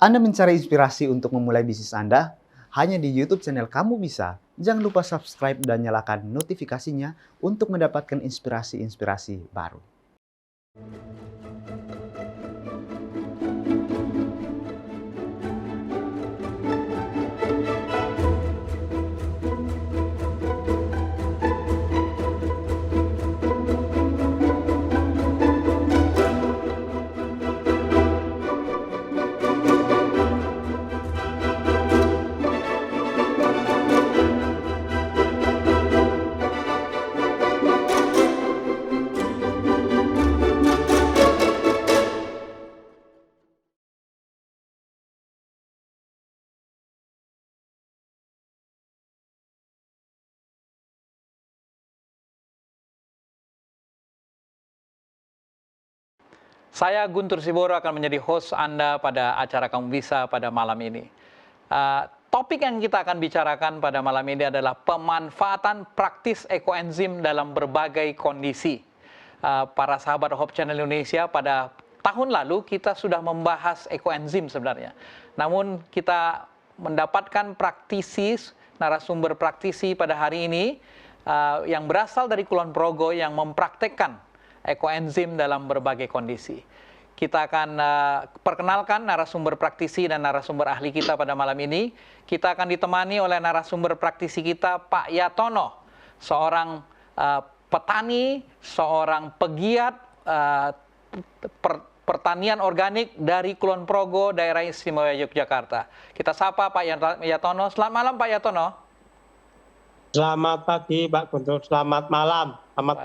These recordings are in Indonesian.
Anda mencari inspirasi untuk memulai bisnis Anda? Hanya di YouTube channel Kamu Bisa. Jangan lupa subscribe dan nyalakan notifikasinya untuk mendapatkan inspirasi-inspirasi baru. Saya Guntur Siboro akan menjadi host Anda pada acara Kamu Bisa pada malam ini. Topik yang kita akan bicarakan pada malam ini adalah pemanfaatan praktis ekoenzim dalam berbagai kondisi. Para sahabat Hope Channel Indonesia, pada tahun lalu kita sudah membahas ekoenzim sebenarnya. Namun kita mendapatkan praktisi, narasumber praktisi pada hari ini yang berasal dari Kulon Progo yang mempraktekkan ekoenzim dalam berbagai kondisi. Kita akan perkenalkan narasumber praktisi dan narasumber ahli kita pada malam ini. Kita akan ditemani oleh narasumber praktisi kita, Pak Yatono, seorang petani, seorang pegiat pertanian organik dari Kulon Progo, daerah istimewa Yogyakarta. Kita sapa Pak Yatono. Selamat malam Pak Yatono. Selamat pagi Pak Guntur, selamat malam. Selamat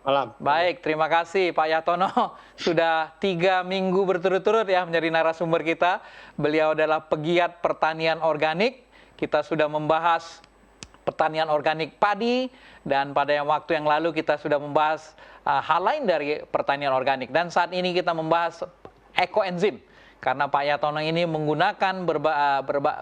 malam. Baik, terima kasih Pak Yatono. Sudah 3 minggu berturut-turut ya menjadi narasumber kita. Beliau adalah pegiat pertanian organik. Kita sudah membahas pertanian organik padi, dan pada waktu yang lalu kita sudah membahas hal lain dari pertanian organik. Dan saat ini kita membahas ekoenzim, karena Pak Yatono ini menggunakan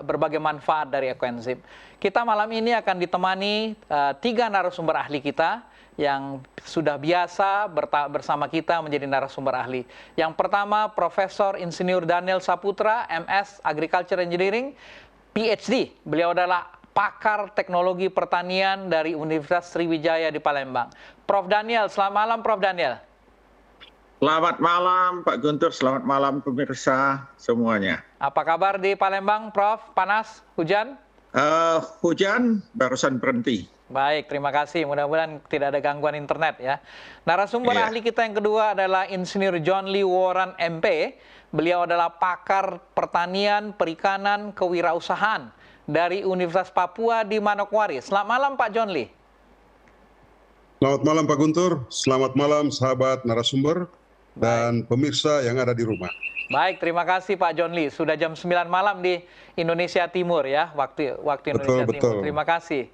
berbagai manfaat dari ekoenzim. Kita malam ini akan ditemani 3 narasumber ahli kita yang sudah biasa bersama kita menjadi narasumber ahli. Yang pertama, Profesor Insinyur Daniel Saputra, MS Agriculture Engineering, PhD. Beliau adalah pakar teknologi pertanian dari Universitas Sriwijaya di Palembang. Prof. Daniel, selamat malam Prof. Daniel. Selamat malam Pak Guntur, selamat malam pemirsa semuanya. Apa kabar di Palembang, Prof? Panas? Hujan? Hujan barusan berhenti. Baik, terima kasih. Mudah-mudahan tidak ada gangguan internet ya. Narasumber ahli kita yang kedua adalah Insinyur John Lee Warren MP. Beliau adalah pakar pertanian, perikanan, kewirausahaan dari Universitas Papua di Manokwari. Selamat malam Pak John Lee. Selamat malam Pak Guntur, selamat malam sahabat narasumber dan pemirsa yang ada di rumah. Baik, terima kasih Pak John Lee. Sudah jam 9 malam di Indonesia Timur ya, waktu Indonesia Timur. Terima kasih.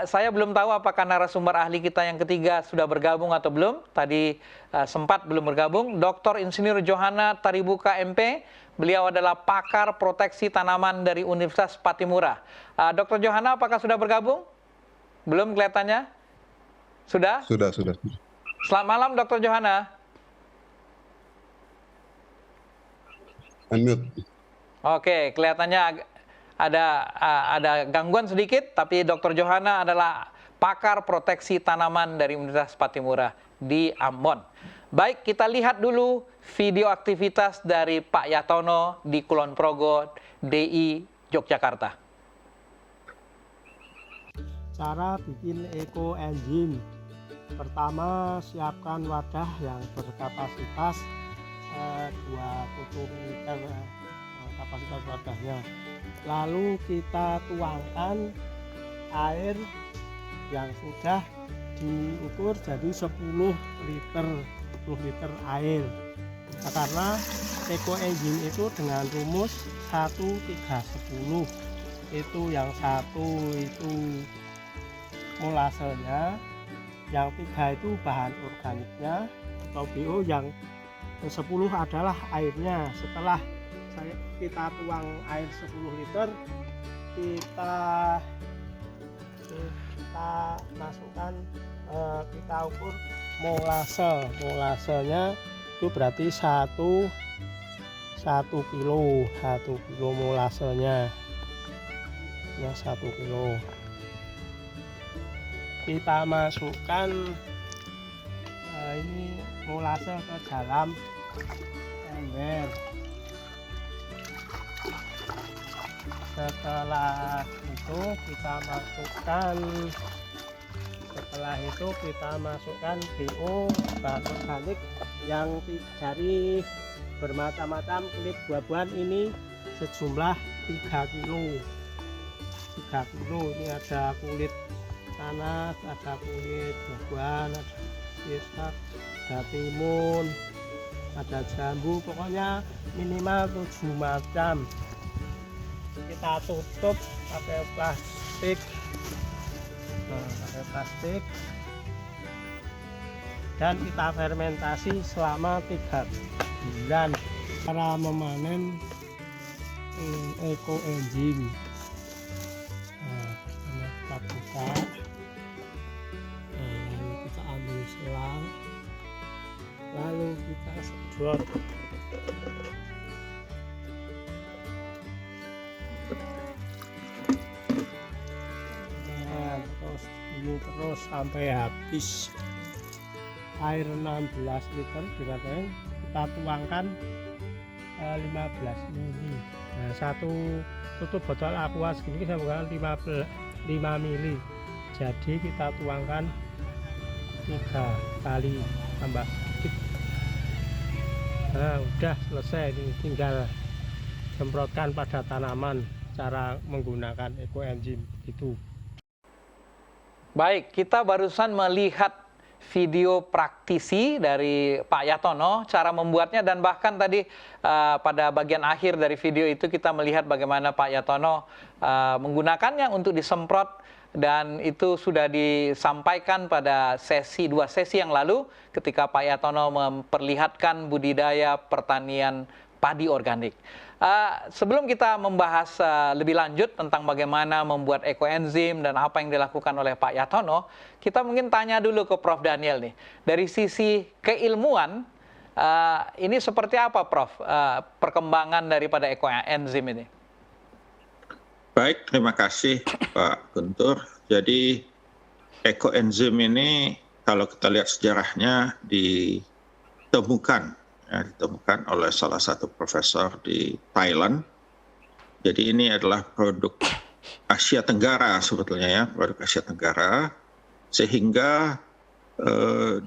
Saya belum tahu apakah narasumber ahli kita yang ketiga sudah bergabung atau belum. Tadi sempat belum bergabung. Dr. Insinyur Johana Taribuka MP. Beliau adalah pakar proteksi tanaman dari Universitas Patimura. Dr. Johana, apakah sudah bergabung? Belum kelihatannya? Sudah? Sudah. Selamat malam Dr. Johana. Unmute. Oke, kelihatannya ada gangguan sedikit, tapi Dr. Johana adalah pakar proteksi tanaman dari Universitas Patimura di Ambon. Baik, kita lihat dulu video aktivitas dari Pak Yatono di Kulon Progo, DI Yogyakarta. Cara bikin ekoenzim. Pertama, siapkan wadah yang berkapasitas 20 liter kapasitas wadahnya. Lalu kita tuangkan air yang sudah diukur jadi 10 liter air. Nah, karena ekoenzim itu dengan rumus 1:3:10. Itu yang 1 itu molasenya, yang 3 itu bahan organiknya atau BO, yang 10 adalah airnya. Setelah kita tuang air 10 liter, kita masukkan, kita ukur molasenya itu berarti 1 1 kilo molasenya ya, 1 kilo. Kita masukkan ini molase ke dalam ember. Setelah itu kita masukkan BO, bahan organik yang dari bermacam-macam kulit buah-buahan ini sejumlah 3 kilo. 3 kilo ini ada kulit nanas, ada kulit buah-buahan, ada pisang, ada timun, ada jambu, pokoknya minimal 7 macam. Kita tutup pakai plastik, dan kita fermentasi selama 3 bulan. Cara memanen ekoenzim, kita buka, lalu kita ambil selang, lalu kita sedot. Terus sampai habis air 16 liter diratain, kita tuangkan 15 mili. Nah, satu tutup botol aqua segini saya menggunakan 5 mili, jadi kita tuangkan 3 kali tambah sedikit. Nah, udah selesai, ini tinggal semprotkan pada tanaman. Cara menggunakan ekoenzim itu. Baik, kita barusan melihat video praktisi dari Pak Yatono, cara membuatnya, dan bahkan tadi pada bagian akhir dari video itu kita melihat bagaimana Pak Yatono menggunakannya untuk disemprot, dan itu sudah disampaikan pada 2 sesi yang lalu ketika Pak Yatono memperlihatkan budidaya pertanian padi organik. Sebelum kita membahas lebih lanjut tentang bagaimana membuat ekoenzim dan apa yang dilakukan oleh Pak Yatono, kita mungkin tanya dulu ke Prof. Daniel nih. Dari sisi keilmuan, ini seperti apa Prof, perkembangan daripada ekoenzim ini? Baik, terima kasih Pak Guntur. Jadi ekoenzim ini kalau kita lihat sejarahnya ditemukan oleh salah satu profesor di Thailand. Jadi ini adalah produk Asia Tenggara sebetulnya ya, produk Asia Tenggara, sehingga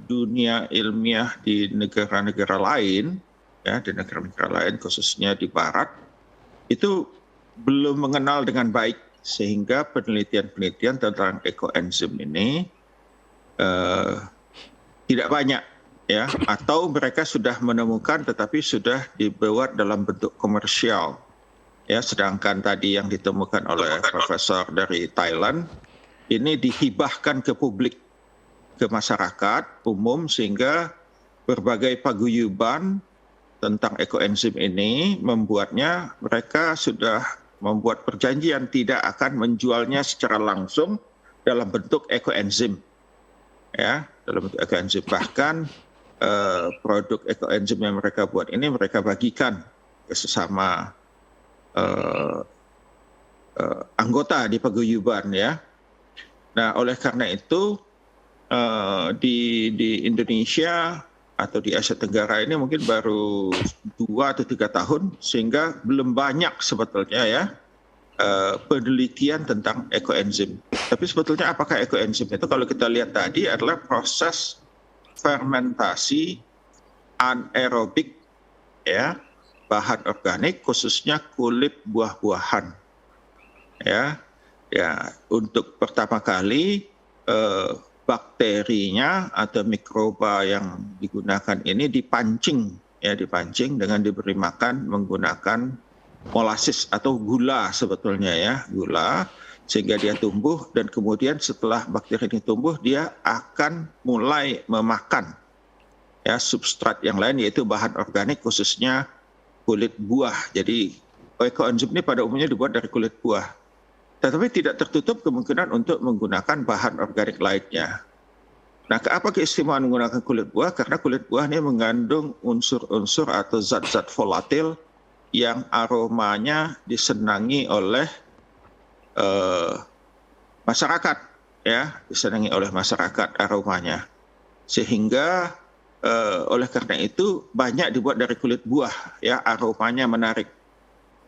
dunia ilmiah di negara-negara lain, ya di negara-negara lain khususnya di Barat, itu belum mengenal dengan baik, sehingga penelitian-penelitian tentang ekoenzim ini tidak banyak. Ya, atau mereka sudah menemukan tetapi sudah dibuat dalam bentuk komersial. Ya, sedangkan tadi yang ditemukan oleh profesor dari Thailand ini dihibahkan ke publik, ke masyarakat umum, sehingga berbagai paguyuban tentang ekoenzim ini membuatnya mereka sudah membuat perjanjian tidak akan menjualnya secara langsung dalam bentuk ekoenzim. Ya, dalam bentuk ekoenzim, bahkan produk ekoenzim yang mereka buat ini mereka bagikan ke sesama anggota di paguyuban ya. Nah, oleh karena itu di Indonesia atau di Asia Tenggara ini mungkin baru 2 atau 3 tahun, sehingga belum banyak sebetulnya ya penelitian tentang ekoenzim. Tapi sebetulnya apakah ekoenzim itu, kalau kita lihat tadi, adalah proses fermentasi anaerobik ya, bahan organik khususnya kulit buah-buahan. Ya, untuk pertama kali bakterinya atau mikroba yang digunakan ini dipancing dengan diberi makan menggunakan molasis atau gula sebetulnya ya, gula, sehingga dia tumbuh, dan kemudian setelah bakteri ini tumbuh dia akan mulai memakan ya substrat yang lain, yaitu bahan organik khususnya kulit buah. Jadi ekoenzim ini pada umumnya dibuat dari kulit buah, tetapi tidak tertutup kemungkinan untuk menggunakan bahan organik lainnya. Nah, apa keistimewaan menggunakan kulit buah? Karena kulit buah ini mengandung unsur-unsur atau zat-zat volatil yang aromanya disenangi oleh masyarakat, ya, disenangi oleh masyarakat aromanya. Sehingga oleh karena itu banyak dibuat dari kulit buah, ya, aromanya menarik.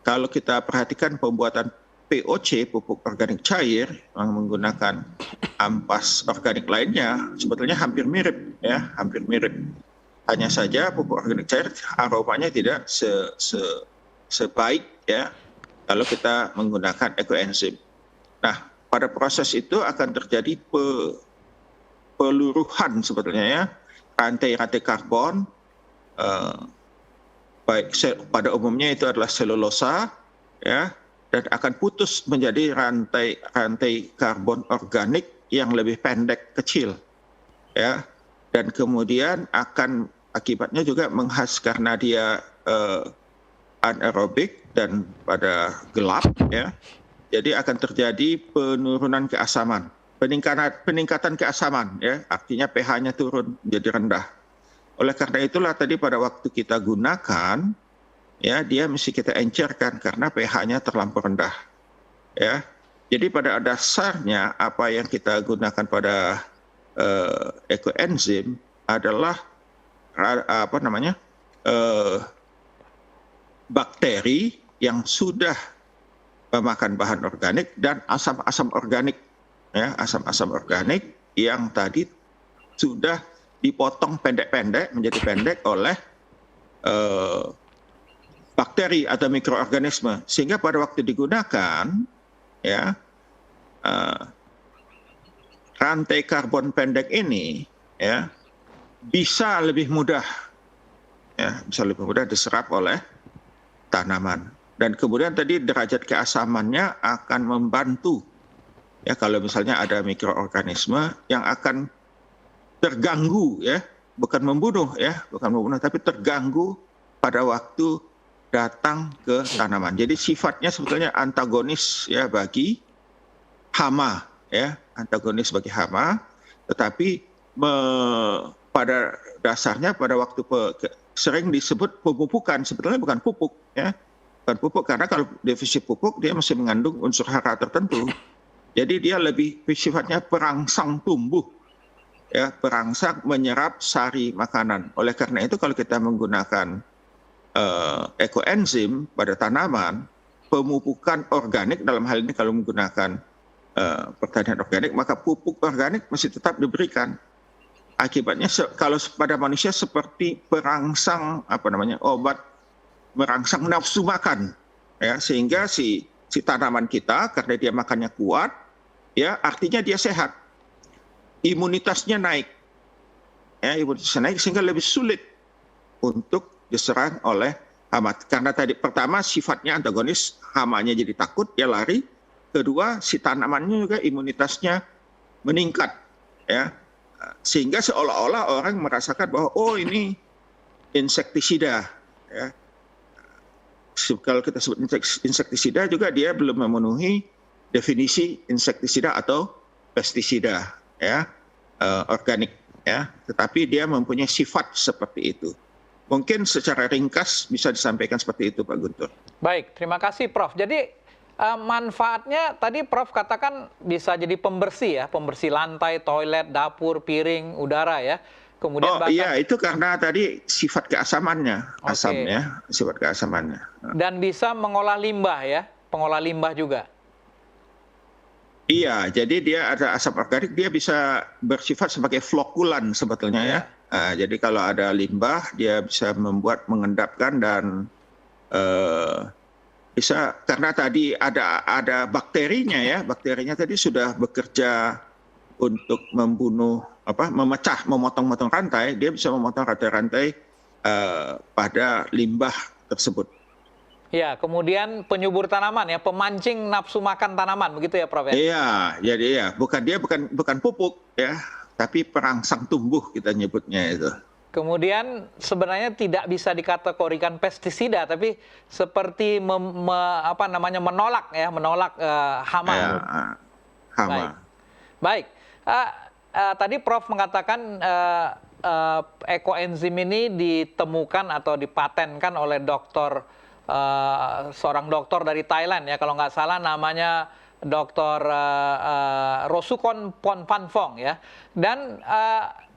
Kalau kita perhatikan pembuatan POC, pupuk organik cair, yang menggunakan ampas organik lainnya, sebetulnya hampir mirip, ya, hampir mirip. Hanya saja pupuk organik cair aromanya tidak sebaik, ya, kalau kita menggunakan ekoenzim. Nah, pada proses itu akan terjadi peluruhan sebetulnya, ya, rantai-rantai karbon, baik pada umumnya itu adalah selulosa, ya, dan akan putus menjadi rantai karbon organik yang lebih pendek kecil, ya, dan kemudian akan akibatnya juga karena dia anaerobik dan pada gelap, ya, jadi akan terjadi penurunan keasaman, peningkatan keasaman, ya, artinya pH-nya turun menjadi rendah. Oleh karena itulah tadi pada waktu kita gunakan, ya, dia mesti kita encerkan karena pH-nya terlampau rendah, ya. Jadi pada dasarnya apa yang kita gunakan pada ekoenzim adalah bakteri yang sudah memakan bahan organik dan asam-asam organik, ya, asam-asam organik yang tadi sudah dipotong pendek-pendek menjadi pendek oleh bakteri atau mikroorganisme, sehingga pada waktu digunakan, ya, rantai karbon pendek ini, ya, bisa lebih mudah, ya, bisa lebih mudah diserap oleh tanaman. Dan kemudian tadi derajat keasamannya akan membantu, ya, kalau misalnya ada mikroorganisme yang akan terganggu, ya, bukan membunuh, ya, bukan membunuh, tapi terganggu pada waktu datang ke tanaman. Jadi sifatnya sebetulnya antagonis, ya, bagi hama, ya, antagonis bagi hama, tetapi pada dasarnya pada waktu sering disebut pemupukan, sebetulnya bukan pupuk, ya, bukan pupuk, karena kalau defisit pupuk dia masih mengandung unsur hara tertentu. Jadi dia lebih sifatnya perangsang tumbuh, ya, perangsang menyerap sari makanan. Oleh karena itu kalau kita menggunakan ekoenzim pada tanaman, pemupukan organik dalam hal ini kalau menggunakan pertanian organik, maka pupuk organik masih tetap diberikan. Akibatnya kalau pada manusia seperti perangsang obat merangsang nafsu makan, ya, sehingga si tanaman kita karena dia makannya kuat, ya, artinya dia sehat. Imunitasnya naik, ya, imunitasnya naik sehingga lebih sulit untuk diserang oleh hama. Karena tadi pertama sifatnya antagonis, hamanya jadi takut, dia lari. Kedua, si tanamannya juga imunitasnya meningkat, ya, sehingga seolah-olah orang merasakan bahwa oh ini insektisida, ya. Kalau kita sebut insektisida juga dia belum memenuhi definisi insektisida atau pestisida, ya, organik, ya, tetapi dia mempunyai sifat seperti itu. Mungkin secara ringkas bisa disampaikan seperti itu, Pak Guntur. Baik, terima kasih Prof. Jadi manfaatnya tadi Prof katakan bisa jadi pembersih, ya, pembersih lantai, toilet, dapur, piring, udara, ya. Kemudian iya, itu karena tadi sifat keasamannya, asamnya, sifat keasamannya. Dan bisa mengolah limbah, ya, pengolah limbah juga. Iya, jadi dia ada asam organik, dia bisa bersifat sebagai flokulan sebetulnya, ya. Jadi kalau ada limbah, dia bisa mengendapkan dan bisa, karena tadi ada bakterinya, ya, bakterinya tadi sudah bekerja untuk membunuh, memotong-motong rantai, dia bisa memotong rantai-rantai pada limbah tersebut. Ya, kemudian penyubur tanaman, ya, pemancing nafsu makan tanaman, begitu ya, Prof, ya? Iya, jadi ya, bukan pupuk, ya, tapi perangsang tumbuh kita nyebutnya itu. Kemudian sebenarnya tidak bisa dikategorikan pestisida, tapi seperti menolak, ya, menolak hama. Ya, hama. Baik. Tadi Prof mengatakan ekoenzim ini ditemukan atau dipatenkan oleh Dr. seorang dokter dari Thailand ya, kalau nggak salah namanya Dr. Rosukon Ponpanfong ya. Dan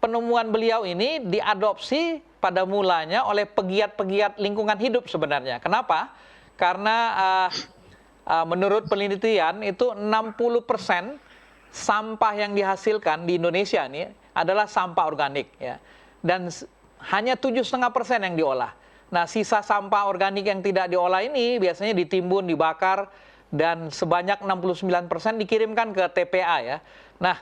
penemuan beliau ini diadopsi pada mulanya oleh pegiat-pegiat lingkungan hidup sebenarnya. Kenapa? Karena menurut penelitian itu 60% sampah yang dihasilkan di Indonesia ini adalah sampah organik ya. Dan hanya 7,5% yang diolah. Nah, sisa sampah organik yang tidak diolah ini biasanya ditimbun, dibakar, dan sebanyak 69% dikirimkan ke TPA ya. Nah,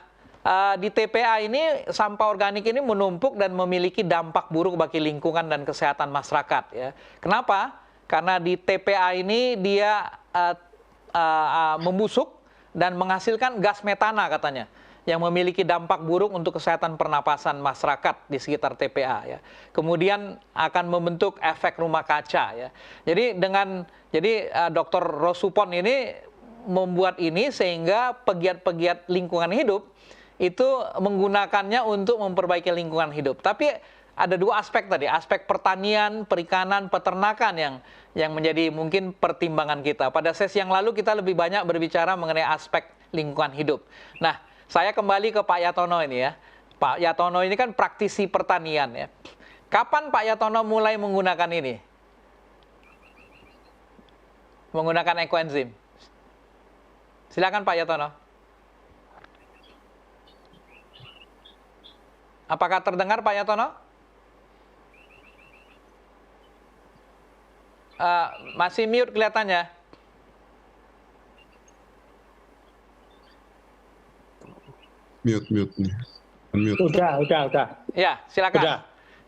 di TPA ini sampah organik ini menumpuk dan memiliki dampak buruk bagi lingkungan dan kesehatan masyarakat ya. Kenapa? Karena di TPA ini dia membusuk dan menghasilkan gas metana katanya, yang memiliki dampak buruk untuk kesehatan pernapasan masyarakat di sekitar TPA ya. Kemudian akan membentuk efek rumah kaca ya. Jadi Dr. Rosupon ini membuat ini sehingga pegiat-pegiat lingkungan hidup itu menggunakannya untuk memperbaiki lingkungan hidup. Tapi ada dua aspek tadi, aspek pertanian, perikanan, peternakan yang menjadi mungkin pertimbangan kita. Pada sesi yang lalu kita lebih banyak berbicara mengenai aspek lingkungan hidup. Nah, saya kembali ke Pak Yatono ini ya. Pak Yatono ini kan praktisi pertanian ya. Kapan Pak Yatono mulai menggunakan ini? Menggunakan ekoenzim. Silakan Pak Yatono. Apakah terdengar Pak Yatono? Masih mute kelihatannya. Mute nih. Unmute. Udah. Ya, silakan. Udah.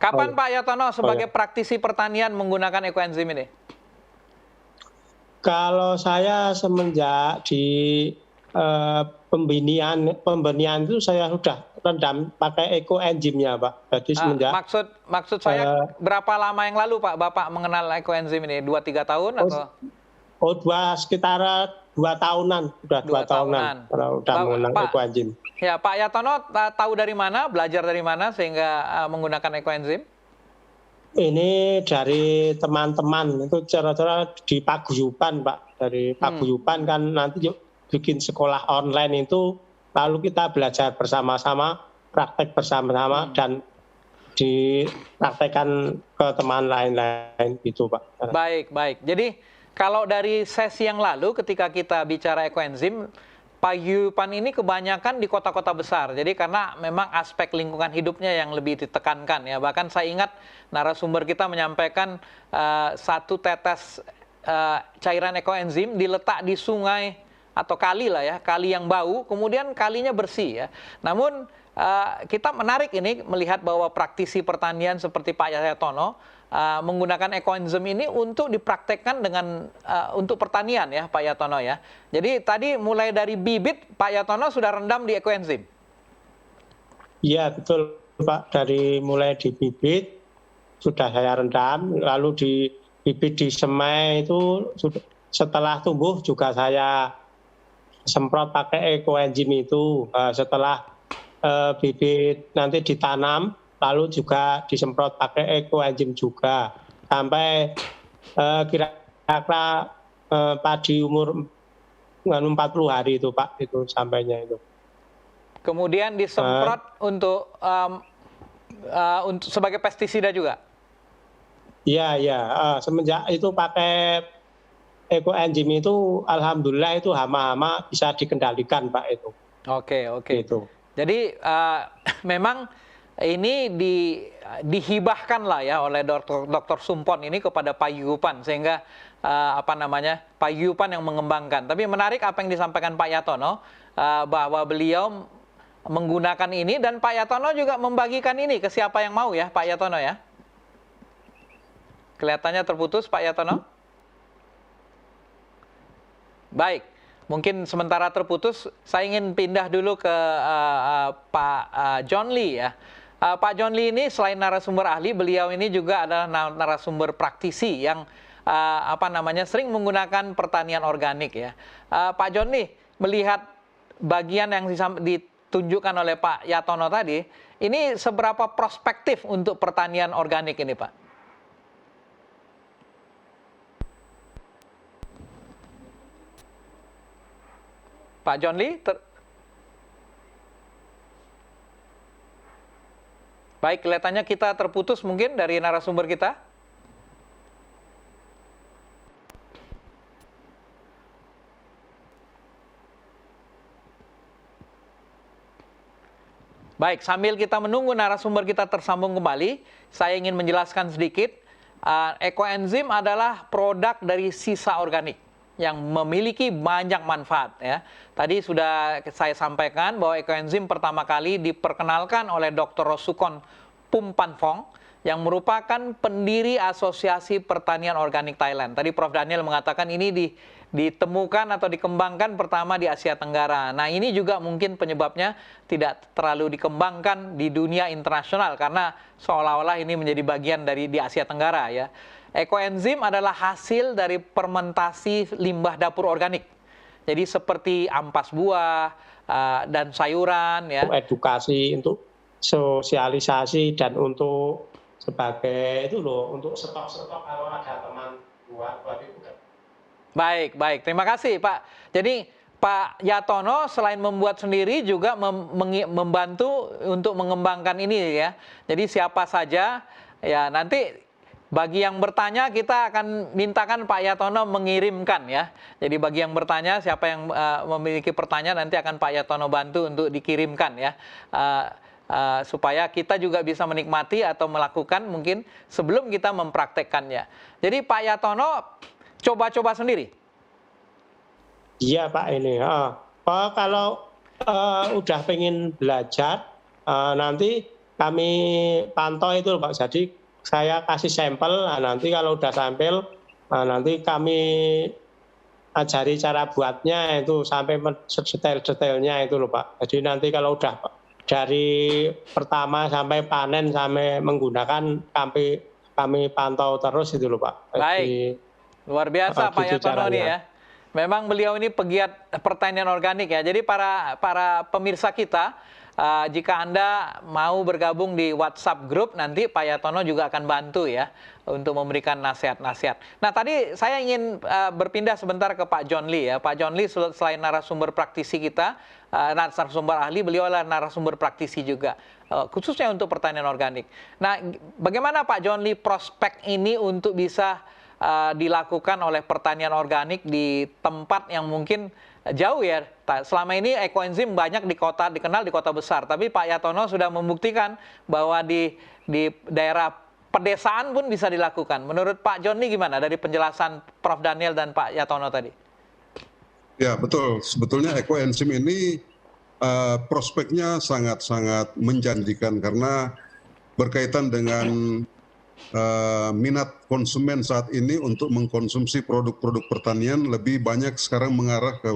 Kapan Pak Yatono sebagai praktisi pertanian menggunakan ekoenzim ini? Kalau saya semenjak di pembenian itu saya sudah rendam pakai ekoenzimnya, Pak. Jadi semenjak Maksud saya berapa lama yang lalu Pak Bapak mengenal ekoenzim ini? 2-3 tahun atau? Sekitar 2 tahunan, sudah 2 tahunan kalau sudah mengenal ekoenzim. Ya, Pak Yatono tahu dari mana, belajar dari mana sehingga menggunakan ekoenzim? Ini dari teman-teman, itu cara-cara di paguyuban, Pak. Dari paguyuban kan nanti bikin sekolah online itu, lalu kita belajar bersama-sama, praktek bersama-sama, dan dipraktekkan ke teman lain-lain gitu, Pak. Baik. Jadi kalau dari sesi yang lalu ketika kita bicara ekoenzim, paguyuban ini kebanyakan di kota-kota besar. Jadi karena memang aspek lingkungan hidupnya yang lebih ditekankan ya. Bahkan saya ingat narasumber kita menyampaikan satu tetes cairan ekoenzim diletak di sungai atau kali lah ya, kali yang bau, kemudian kalinya bersih ya. Namun kita menarik ini melihat bahwa praktisi pertanian seperti Pak Yatono menggunakan ekoenzim ini untuk dipraktekkan dengan untuk pertanian ya Pak Yatono ya. Jadi tadi mulai dari bibit Pak Yatono sudah rendam di ekoenzim. Iya betul Pak, dari mulai di bibit sudah saya rendam, lalu di bibit di semai itu setelah tumbuh juga saya semprot pakai ekoenzim itu. Setelah bibit nanti ditanam, lalu juga disemprot pakai ekoenzim juga sampai kira-kira padi umur 40 hari itu Pak, itu sampainya itu. Kemudian disemprot untuk sebagai pestisida juga. Iya. Semenjak itu pakai ekoenzim itu, alhamdulillah itu hama-hama bisa dikendalikan Pak itu. Oke. Itu. Jadi memang ini dihibahkan lah ya oleh Dr. Sumpon ini kepada paguyuban sehingga paguyuban yang mengembangkan. Tapi menarik apa yang disampaikan Pak Yatono bahwa beliau menggunakan ini dan Pak Yatono juga membagikan ini ke siapa yang mau ya Pak Yatono ya. Kelihatannya terputus Pak Yatono. Baik. Mungkin sementara terputus, saya ingin pindah dulu ke Pak John Lee ya. Pak John Lee ini selain narasumber ahli, beliau ini juga adalah narasumber praktisi yang sering menggunakan pertanian organik ya. Pak John Lee melihat bagian yang ditunjukkan oleh Pak Yatono tadi, ini seberapa prospektif untuk pertanian organik ini Pak? Pak John Lee, baik, kelihatannya kita terputus mungkin dari narasumber kita. Baik, sambil kita menunggu narasumber kita tersambung kembali, saya ingin menjelaskan sedikit. Ekoenzim adalah produk dari sisa organik yang memiliki banyak manfaat, ya. Tadi sudah saya sampaikan bahwa ekoenzim pertama kali diperkenalkan oleh Dr. Rosukon Phumpanphong yang merupakan pendiri Asosiasi Pertanian Organik Thailand. Tadi Prof. Daniel mengatakan ini ditemukan atau dikembangkan pertama di Asia Tenggara. Nah, ini juga mungkin penyebabnya tidak terlalu dikembangkan di dunia internasional karena seolah-olah ini menjadi bagian dari di Asia Tenggara, ya. Ekoenzim adalah hasil dari fermentasi limbah dapur organik. Jadi seperti ampas buah dan sayuran, ya. Edukasi, untuk sosialisasi, dan untuk sebagai itu loh, untuk stok-stok kalau ada teman buat itu kan. Baik, baik. Terima kasih, Pak. Jadi Pak Yatono selain membuat sendiri juga membantu untuk mengembangkan ini, ya. Jadi siapa saja, ya, nanti bagi yang bertanya kita akan mintakan Pak Yatono mengirimkan, ya. Jadi bagi yang bertanya, siapa yang memiliki pertanyaan nanti akan Pak Yatono bantu untuk dikirimkan, ya. Supaya kita juga bisa menikmati atau melakukan mungkin sebelum kita mempraktekkannya. Jadi Pak Yatono coba-coba sendiri. Iya Pak, ini. Kalau udah pengen belajar, nanti kami pantau itu Pak. Jadi saya kasih sampel, nanti kalau udah sampel, nanti kami ajari cara buatnya itu sampai detail-detailnya itu loh Pak. Jadi nanti kalau udah dari pertama sampai panen sampai menggunakan kami pantau terus itu loh Pak. Baik, luar biasa Pak Yatono nih, ya. Memang beliau ini pegiat pertanian organik, ya. Jadi para pemirsa kita, jika Anda mau bergabung di WhatsApp group, nanti Pak Yatono juga akan bantu, ya, untuk memberikan nasihat-nasihat. Nah, tadi saya ingin berpindah sebentar ke Pak John Lee, ya. Pak John Lee selain narasumber praktisi kita, narasumber ahli, beliau adalah narasumber praktisi juga, khususnya untuk pertanian organik. Nah, bagaimana Pak John Lee prospek ini untuk bisa dilakukan oleh pertanian organik di tempat yang mungkin jauh, ya. Selama ini ekoenzim banyak dikenal di kota besar, tapi Pak Yatono sudah membuktikan bahwa di daerah pedesaan pun bisa dilakukan. Menurut Pak John Lee gimana dari penjelasan Prof. Daniel dan Pak Yatono tadi? Ya, betul. Sebetulnya ekoenzim ini prospeknya sangat-sangat menjanjikan karena berkaitan dengan minat konsumen saat ini untuk mengkonsumsi produk-produk pertanian lebih banyak sekarang mengarah ke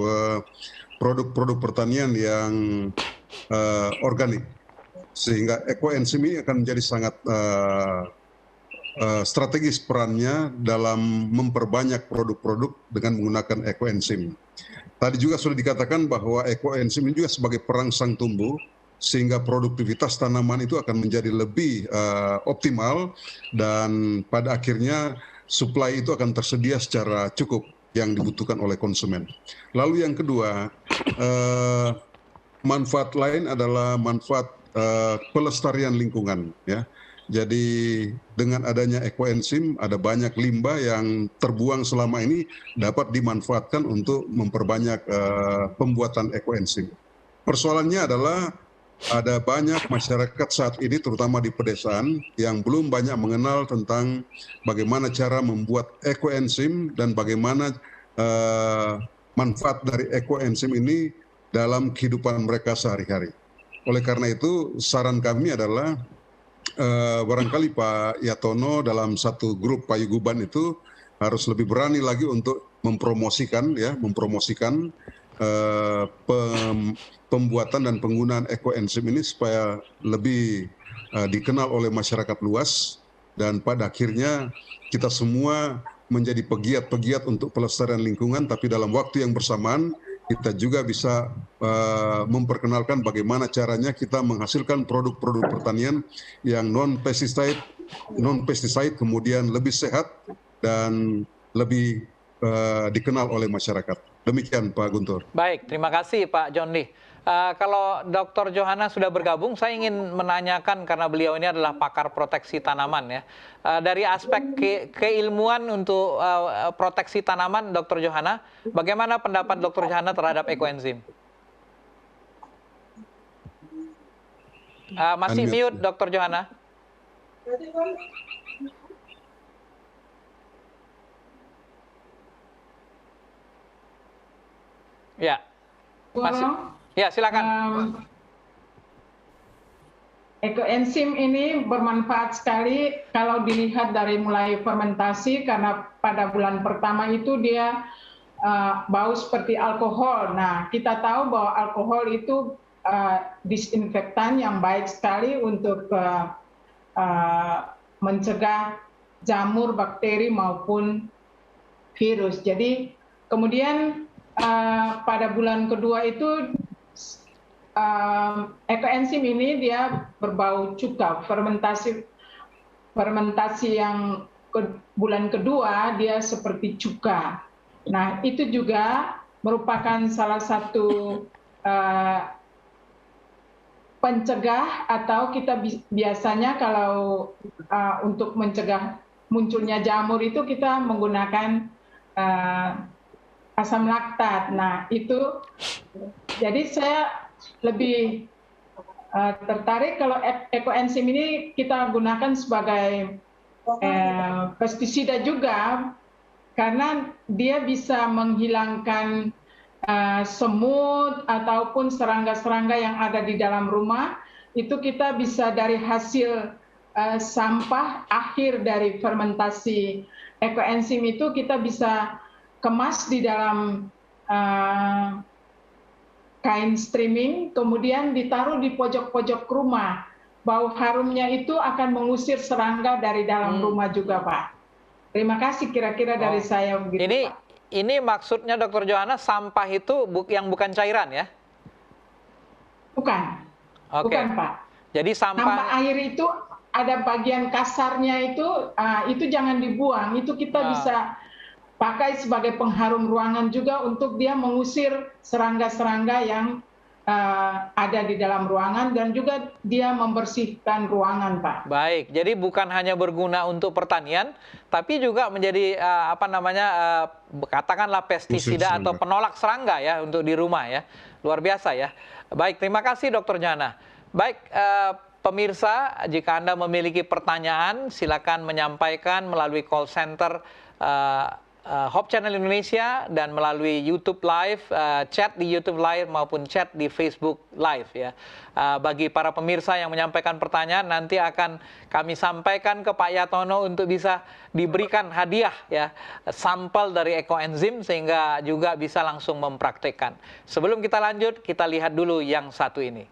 produk-produk pertanian yang organik, sehingga ekoenzim ini akan menjadi sangat strategis perannya dalam memperbanyak produk-produk dengan menggunakan ekoenzim. Tadi juga sudah dikatakan bahwa ekoenzim ini juga sebagai perangsang tumbuh, sehingga produktivitas tanaman itu akan menjadi lebih optimal dan pada akhirnya supply itu akan tersedia secara cukup yang dibutuhkan oleh konsumen. Lalu yang kedua, manfaat lain adalah manfaat pelestarian lingkungan, ya. Jadi dengan adanya ekoenzim ada banyak limbah yang terbuang selama ini dapat dimanfaatkan untuk memperbanyak pembuatan ekoenzim. Persoalannya adalah ada banyak masyarakat saat ini terutama di pedesaan yang belum banyak mengenal tentang bagaimana cara membuat ekoenzim dan bagaimana manfaat dari ekoenzim ini dalam kehidupan mereka sehari-hari. Oleh karena itu saran kami adalah barangkali Pak Yatono dalam satu grup paguyuban itu harus lebih berani lagi untuk mempromosikan pembuatan dan penggunaan ekoenzim ini supaya lebih dikenal oleh masyarakat luas dan pada akhirnya kita semua menjadi pegiat-pegiat untuk pelestarian lingkungan, tapi dalam waktu yang bersamaan kita juga bisa memperkenalkan bagaimana caranya kita menghasilkan produk-produk pertanian yang non-pesticide kemudian lebih sehat dan lebih dikenal oleh masyarakat. Demikian Pak Guntur. Baik, terima kasih Pak John Lee. Kalau Dr. Johana sudah bergabung, saya ingin menanyakan karena beliau ini adalah pakar proteksi tanaman ya. Dari aspek keilmuan untuk proteksi tanaman, Dr. Johana, bagaimana pendapat Dr. Johana terhadap ekoenzim? Masih mute, Dr. Johana. Ya, masih. Ya, silakan. Ekoenzim ini bermanfaat sekali kalau dilihat dari mulai fermentasi, karena pada bulan pertama itu dia bau seperti alkohol. Nah, kita tahu bahwa alkohol itu disinfektan yang baik sekali untuk mencegah jamur, bakteri maupun virus. Jadi kemudian pada bulan kedua itu ekoenzim ini dia berbau cuka. Fermentasi yang bulan kedua dia seperti cuka. Nah, itu juga merupakan salah satu pencegah, atau kita biasanya kalau untuk mencegah munculnya jamur itu kita menggunakan asam laktat. Nah, itu jadi saya lebih tertarik kalau ekoenzim ini kita gunakan sebagai pestisida juga, karena dia bisa menghilangkan semut ataupun serangga-serangga yang ada di dalam rumah. Itu kita bisa dari hasil sampah akhir dari fermentasi ekoenzim itu kita bisa kemas di dalam kain streaming, kemudian ditaruh di pojok-pojok rumah. Bau harumnya itu akan mengusir serangga dari dalam rumah juga, Pak. Terima kasih kira-kira dari saya begitu, Pak. Ini maksudnya Dr. Johana, sampah itu yang bukan cairan ya? Bukan. Oke. Bukan, Pak. Jadi sampah air itu ada bagian kasarnya itu jangan dibuang. Itu kita bisa pakai sebagai pengharum ruangan juga untuk dia mengusir serangga-serangga yang ada di dalam ruangan, dan juga dia membersihkan ruangan, Pak. Baik, jadi bukan hanya berguna untuk pertanian, tapi juga menjadi katakanlah pestisida atau penolak serangga ya untuk di rumah ya. Luar biasa ya. Baik, terima kasih Dr. Johana. Baik, pemirsa, jika Anda memiliki pertanyaan, silakan menyampaikan melalui call center Hope Channel Indonesia dan melalui YouTube Live, chat di YouTube Live maupun chat di Facebook Live ya. Bagi para pemirsa yang menyampaikan pertanyaan, nanti akan kami sampaikan ke Pak Yatono untuk bisa diberikan hadiah ya, sampel dari ekoenzim sehingga juga bisa langsung mempraktekkan. Sebelum kita lanjut, kita lihat dulu yang satu ini.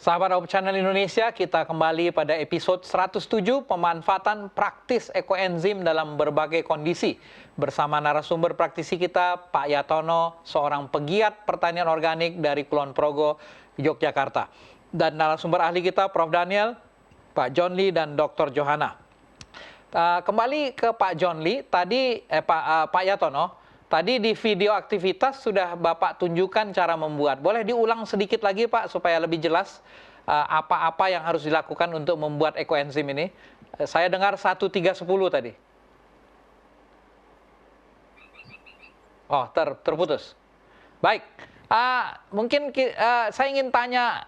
Sahabat Hope Channel Indonesia, kita kembali pada episode 107 pemanfaatan praktis ekoenzim dalam berbagai kondisi. Bersama narasumber praktisi kita, Pak Yatono, seorang pegiat pertanian organik dari Kulon Progo, Yogyakarta. Dan narasumber ahli kita, Prof. Daniel, Pak John Lee, dan Dr. Johanna. Kembali ke Pak John Lee, tadi Pak Yatono, tadi di video aktivitas sudah Bapak tunjukkan cara membuat. Boleh diulang sedikit lagi Pak supaya lebih jelas apa-apa yang harus dilakukan untuk membuat ekoenzim ini. Saya dengar 1, 3, 10 tadi. Oh, terputus. Baik, mungkin saya ingin tanya,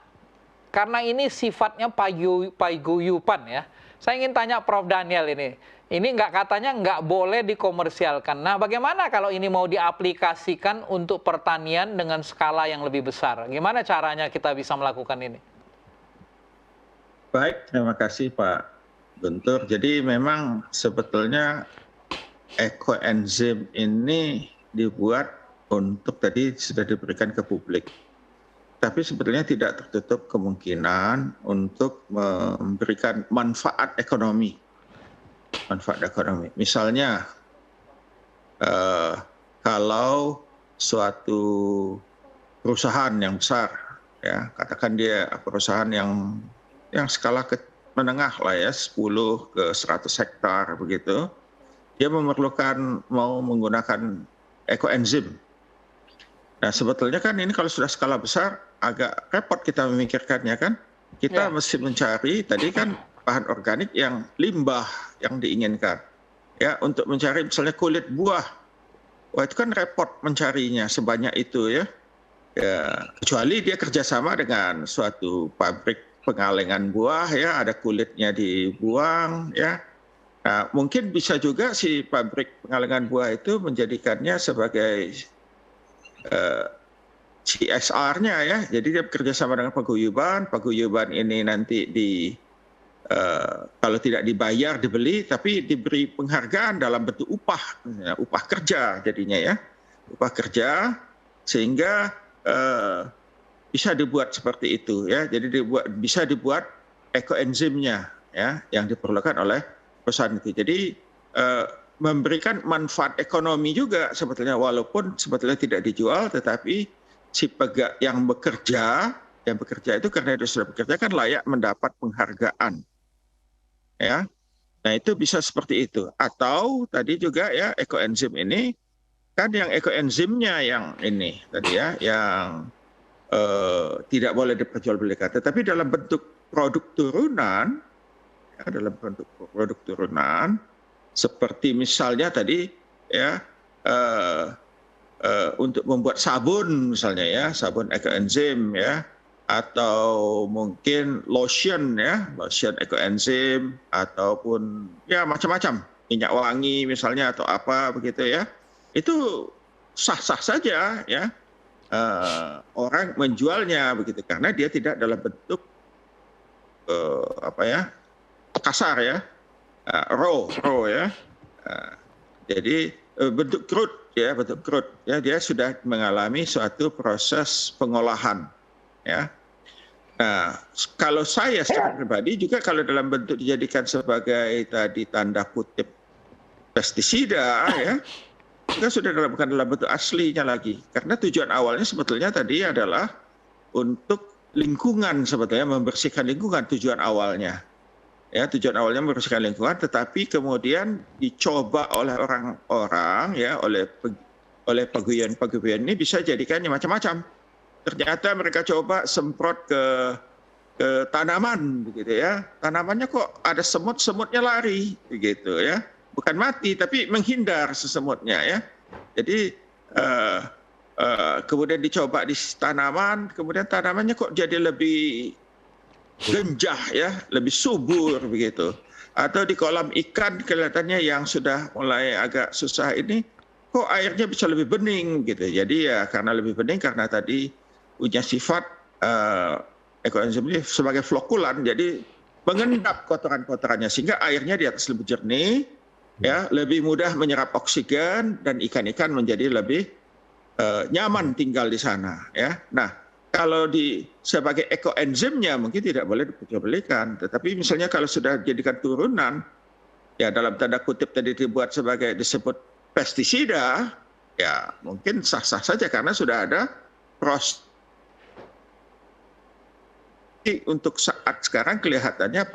karena ini sifatnya paguyuban ya. Saya ingin tanya Prof. Daniel ini katanya nggak boleh dikomersialkan. Nah, bagaimana kalau ini mau diaplikasikan untuk pertanian dengan skala yang lebih besar? Gimana caranya kita bisa melakukan ini? Baik, terima kasih Pak Guntur. Jadi memang sebetulnya ekoenzim ini dibuat untuk tadi sudah diberikan ke publik. Tapi sebetulnya tidak tertutup kemungkinan untuk memberikan manfaat ekonomi. Misalnya, kalau suatu perusahaan yang besar, ya katakan dia perusahaan yang skala menengah lah ya, 10 ke 100 hektar begitu, dia mau menggunakan ekoenzim. Nah sebetulnya kan ini kalau sudah skala besar agak repot kita memikirkannya kan. Kita mesti mencari tadi kan bahan organik yang limbah yang diinginkan. Ya, untuk mencari misalnya kulit buah. Wah itu kan repot mencarinya sebanyak itu ya. Ya, kecuali dia kerjasama dengan suatu pabrik pengalengan buah ya, ada kulitnya dibuang ya. Nah, mungkin bisa juga si pabrik pengalengan buah itu menjadikannya sebagai CSR-nya ya, jadi dia bekerja sama dengan paguyuban ini nanti kalau tidak dibayar dibeli, tapi diberi penghargaan dalam bentuk upah kerja jadinya ya, upah kerja sehingga bisa dibuat seperti itu ya, jadi bisa dibuat ekoenzimnya ya yang diperlukan oleh perusahaan itu. Jadi memberikan manfaat ekonomi juga sebetulnya, walaupun sebetulnya tidak dijual, tetapi si yang bekerja itu karena dia sudah bekerja kan layak mendapat penghargaan ya. Nah itu bisa seperti itu. Atau tadi juga ya ekoenzim ini kan yang ekoenzimnya yang ini tadi ya yang tidak boleh diperjualbelikan, tetapi dalam bentuk produk turunan ya, seperti misalnya tadi ya untuk membuat sabun misalnya ya, sabun ekoenzim ya, atau mungkin lotion ekoenzim, ataupun ya macam-macam, minyak wangi misalnya atau apa begitu ya, itu sah-sah saja ya orang menjualnya begitu, karena dia tidak dalam bentuk kasar ya, raw ya, jadi bentuk crude ya, dia sudah mengalami suatu proses pengolahan ya. Nah kalau saya secara pribadi juga kalau dalam bentuk dijadikan sebagai tadi tanda kutip pestisida ya, kita sudah bukan dalam bentuk aslinya lagi, karena tujuan awalnya sebetulnya tadi adalah untuk lingkungan, sebetulnya membersihkan lingkungan tujuan awalnya. Ya, tujuan awalnya membersihkan lingkungan, tetapi kemudian dicoba oleh orang-orang ya, oleh paguyuban ini bisa jadikannya macam-macam. Ternyata mereka coba semprot ke tanaman begitu ya. Tanamannya kok ada semutnya lari begitu ya. Bukan mati tapi menghindar sesemutnya ya. Jadi kemudian dicoba di tanaman, kemudian tanamannya kok jadi lebih genjah ya, lebih subur begitu. Atau di kolam ikan kelihatannya yang sudah mulai agak susah ini, kok airnya bisa lebih bening gitu. Jadi ya karena lebih bening karena tadi punya sifat ekoenzim ini sebagai flokulan, jadi mengendap kotoran-kotorannya sehingga airnya di atas lebih jernih ya, lebih mudah menyerap oksigen dan ikan-ikan menjadi lebih nyaman tinggal di sana ya. Nah, kalau sebagai ekoenzimnya mungkin tidak boleh diperjualbelikan, tetapi misalnya kalau sudah dijadikan turunan, ya dalam tanda kutip tadi dibuat sebagai disebut pestisida, ya mungkin sah-sah saja karena sudah ada proses. Untuk saat sekarang kelihatannya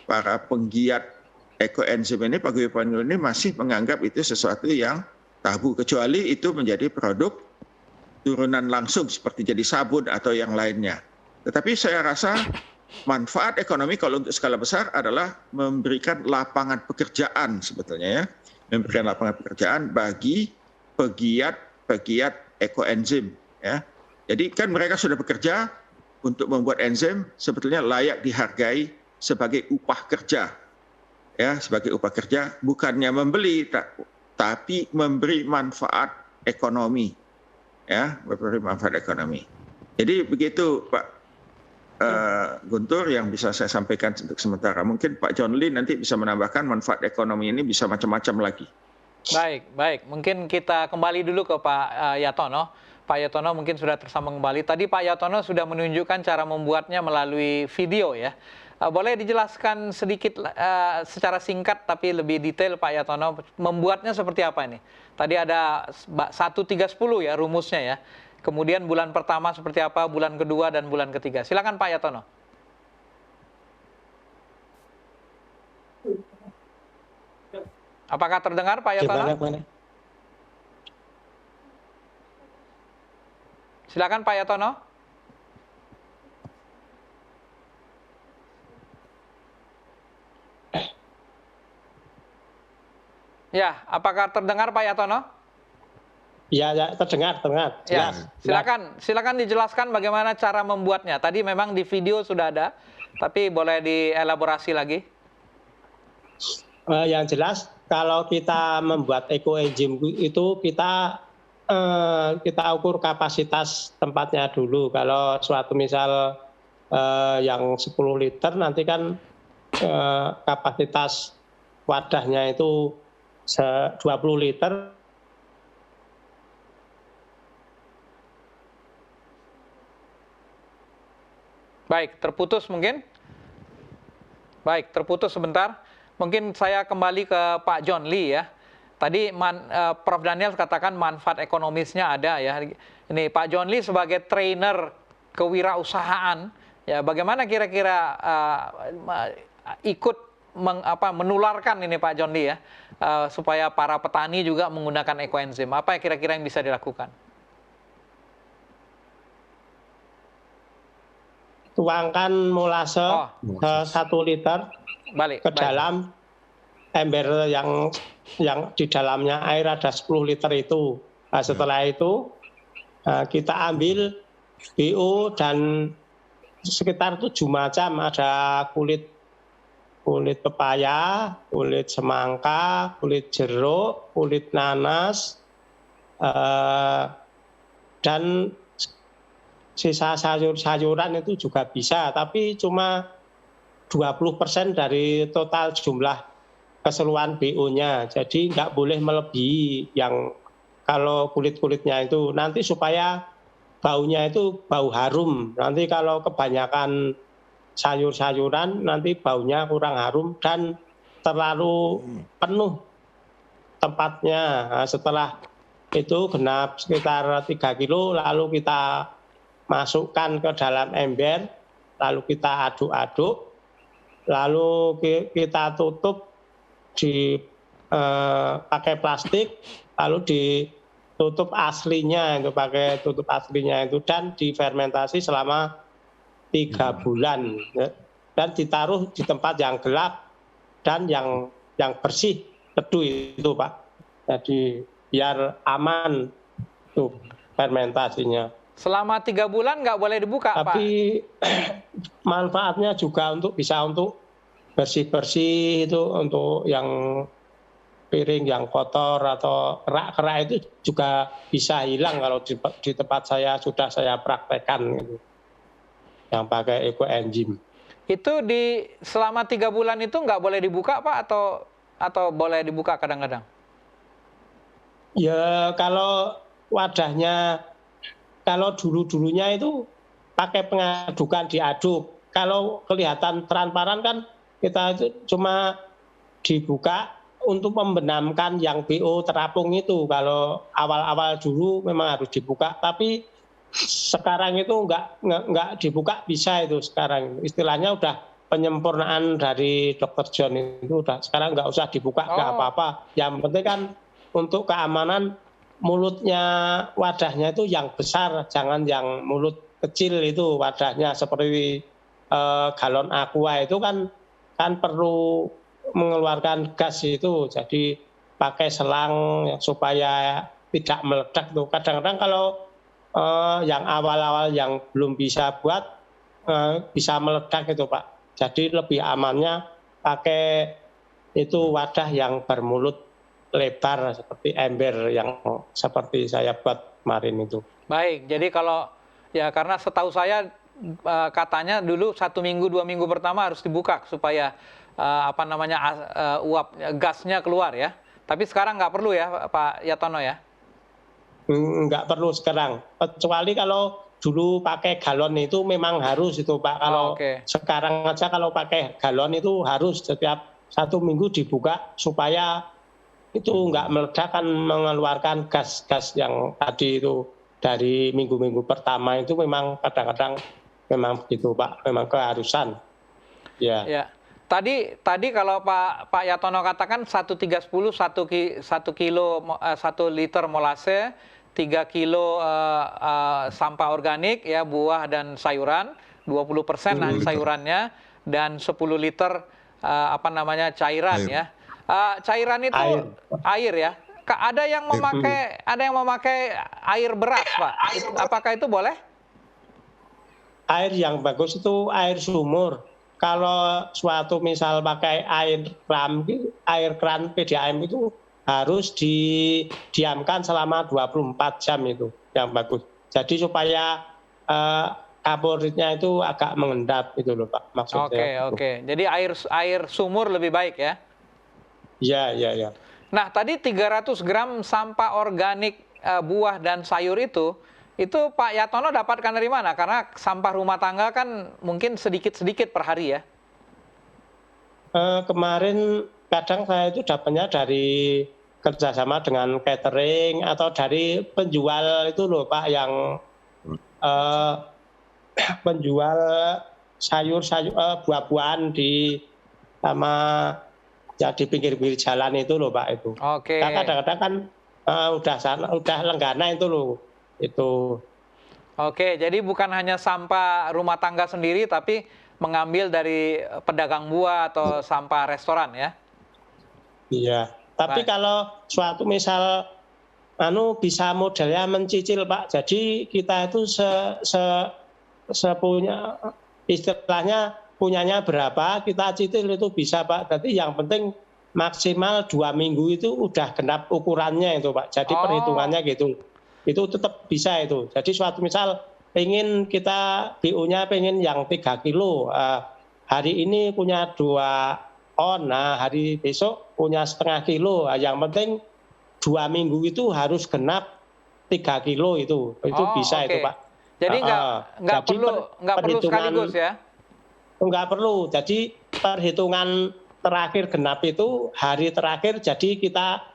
para penggiat ekoenzim ini, paguyuban ini masih menganggap itu sesuatu yang tabu, kecuali itu menjadi produk turunan langsung seperti jadi sabun atau yang lainnya. Tetapi saya rasa manfaat ekonomi kalau untuk skala besar adalah memberikan lapangan pekerjaan sebetulnya ya. Memberikan lapangan pekerjaan bagi pegiat ekoenzim ya. Jadi kan mereka sudah bekerja untuk membuat enzim, sebetulnya layak dihargai sebagai upah kerja. Ya, sebagai upah kerja, bukannya membeli tapi memberi manfaat ekonomi. Ya, memberi manfaat ekonomi. Jadi begitu Pak Guntur yang bisa saya sampaikan untuk sementara. Mungkin Pak John Lee nanti bisa menambahkan manfaat ekonomi ini bisa macam-macam lagi. Baik. Mungkin kita kembali dulu ke Pak Yatono. Pak Yatono mungkin sudah tersambung kembali. Tadi Pak Yatono sudah menunjukkan cara membuatnya melalui video ya. Boleh dijelaskan sedikit secara singkat tapi lebih detail Pak Yatono, membuatnya seperti apa ini? Tadi ada 1-3-10 ya rumusnya ya. Kemudian bulan pertama seperti apa, bulan kedua dan bulan ketiga. Silakan Pak Yatono. Apakah terdengar Pak Yatono? Silakan Pak Yatono. Ya, apakah terdengar Pak Yatono? Ya, terdengar. Ya, silakan dijelaskan bagaimana cara membuatnya. Tadi memang di video sudah ada, tapi boleh dielaborasi lagi. Yang jelas, kalau kita membuat ekoenzim itu kita ukur kapasitas tempatnya dulu. Kalau suatu misal yang 10 liter, nanti kan kapasitas wadahnya itu 20 liter. Baik, terputus mungkin? Baik, terputus sebentar. Mungkin saya kembali ke Pak John Lee ya. Tadi Prof. Daniel katakan manfaat ekonomisnya ada ya. Ini Pak John Lee sebagai trainer kewirausahaan, ya bagaimana kira-kira ikut menularkan ini Pak John Lee ya, supaya para petani juga menggunakan ekoenzim. Apa kira-kira yang bisa dilakukan? Tuangkan molase 1 liter ke dalam ember yang di dalamnya air ada 10 liter itu. Nah, setelah itu kita ambil BO dan sekitar 7 macam, ada kulit pepaya, kulit semangka, kulit jeruk, kulit nanas, dan sisa sayur-sayuran itu juga bisa, tapi cuma 20% dari total jumlah keseluruhan BO-nya. Jadi nggak boleh melebihi yang kalau kulit-kulitnya itu, nanti supaya baunya itu bau harum. Nanti kalau kebanyakan sayur-sayuran nanti baunya kurang harum dan terlalu penuh tempatnya. Nah, setelah itu genap sekitar 3 kilo, lalu kita masukkan ke dalam ember, lalu kita aduk-aduk, lalu kita tutup pakai plastik, lalu ditutup aslinya itu pakai tutup aslinya itu, dan difermentasi selama 3 bulan dan ditaruh di tempat yang gelap dan yang bersih, teduh itu Pak. Jadi biar aman tuh fermentasinya. Selama 3 bulan nggak boleh dibuka, Pak? Tapi manfaatnya juga bisa untuk bersih-bersih itu, untuk yang piring yang kotor atau kerak-kerak itu juga bisa hilang kalau di tempat saya sudah saya praktekkan gitu, yang pakai ekoenzim. Itu selama 3 bulan itu nggak boleh dibuka Pak, atau boleh dibuka kadang-kadang? Ya kalau wadahnya kalau dulu-dulunya itu pakai pengadukan diaduk. Kalau kelihatan transparan kan kita itu cuma dibuka untuk membenamkan yang BO terapung itu. Kalau awal-awal dulu memang harus dibuka, tapi sekarang itu nggak dibuka bisa itu sekarang. Istilahnya udah penyempurnaan dari Dr. John itu udah sekarang nggak usah dibuka, nggak apa-apa. Yang penting kan untuk keamanan mulutnya, wadahnya itu yang besar, jangan yang mulut kecil itu wadahnya seperti galon aqua itu kan perlu mengeluarkan gas itu, jadi pakai selang supaya tidak meledak tuh. Kadang-kadang kalau yang awal-awal yang belum bisa buat bisa meledak itu Pak. Jadi lebih amannya pakai itu wadah yang bermulut lebar seperti ember yang seperti saya buat kemarin itu. Baik, jadi kalau ya karena setahu saya katanya dulu 1 minggu 2 minggu pertama harus dibuka supaya uap gasnya keluar ya. Tapi sekarang nggak perlu ya Pak Yatono ya? Nggak perlu sekarang, kecuali kalau dulu pakai galon itu memang harus itu Pak. Kalau sekarang aja kalau pakai galon itu harus setiap 1 minggu dibuka supaya itu nggak meledak, kan mengeluarkan gas-gas yang tadi itu dari minggu-minggu pertama itu memang kadang-kadang memang begitu Pak, memang keharusan. Ya. Ya. Tadi kalau Pak Yatono katakan 1310 1 kilo 1 liter molase, 3 kilo sampah organik ya, buah dan sayuran, 20% sayurannya, dan 10 liter cairan ya. Cairan itu air ya. Ada yang memakai air beras Pak. Apakah itu boleh? Air yang bagus itu air sumur. Kalau suatu misal pakai air keran PDAM itu harus didiamkan selama 24 jam itu yang bagus. Jadi supaya kaporitnya itu agak mengendap itu loh Pak maksudnya. Oke. Jadi air sumur lebih baik ya? Iya. Nah tadi 300 gram sampah organik buah dan sayur itu Pak Yatono dapatkan dari mana? Karena sampah rumah tangga kan mungkin sedikit-sedikit per hari ya? Kemarin kadang saya itu dapatnya dari kerjasama dengan catering atau dari penjual itu loh Pak, yang penjual sayur-sayur, buah-buahan di pinggir-pinggir jalan itu loh Pak itu. Oke. Kadang-kadang kan udah lenggana itu loh. Itu. Oke, jadi bukan hanya sampah rumah tangga sendiri, tapi mengambil dari pedagang buah atau sampah restoran ya? Iya. Tapi kalau suatu misal bisa modelnya mencicil Pak, jadi kita itu sepunya istilahnya punyanya berapa kita cicil itu bisa Pak. Jadi yang penting maksimal 2 minggu itu udah genap ukurannya itu Pak. Jadi perhitungannya gitu. Itu tetap bisa itu. Jadi suatu misal pengen kita BU-nya pengen yang 3 kilo, hari ini punya 2 on, hari besok punya setengah kilo. Yang penting 2 minggu itu harus genap 3 kilo itu bisa itu Pak. Jadi nggak perlu sekaligus ya? Nggak perlu. Jadi perhitungan terakhir genap itu hari terakhir. Jadi kita